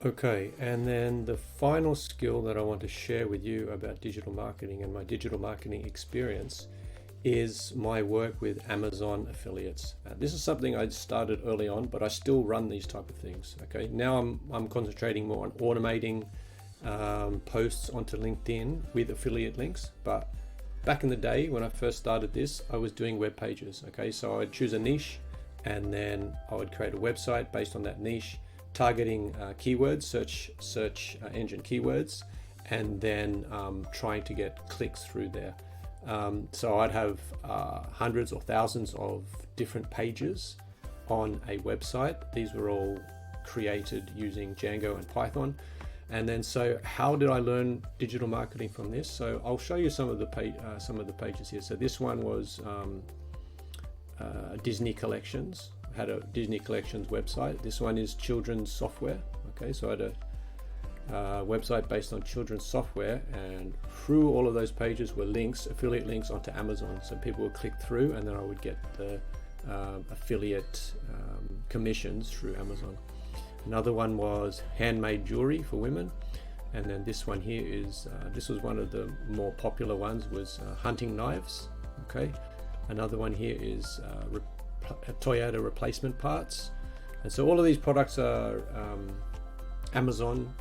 Okay, and then the final skill that I want to share with you about digital marketing and my digital marketing experience is my work with Amazon affiliates. This is something I started early on, but I still run these type of things. Okay, now I'm concentrating more on automating posts onto LinkedIn with affiliate links. But back in the day when I first started this, I was doing web pages. Okay, so I'd choose a niche, and then I would create a website based on that niche, targeting keywords, search engine keywords, and then trying to get clicks through there. So I'd have hundreds or thousands of different pages on a website. These were all created using Django and Python. And then, so how did I learn digital marketing from this? So I'll show you some of the pages here. So this one was Disney Collections. I had a Disney Collections website. This one is children's software. Okay, so I had a website based on children's software, and through all of those pages were links, affiliate links onto Amazon. So people would click through, and then I would get the affiliate commissions through Amazon. Another one was handmade jewelry for women, and then this one here is this was one of the more popular ones, was hunting knives. Okay, another one here is Toyota replacement parts. And so all of these products are Amazon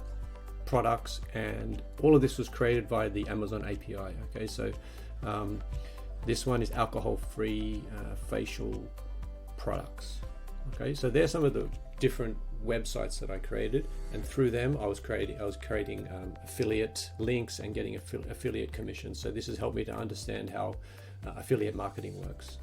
products, and all of this was created via the Amazon API. Okay, so this one is alcohol-free facial products. Okay, so there's some of the different websites that I created, and through them I was creating affiliate links and getting affiliate commissions. So this has helped me to understand how affiliate marketing works.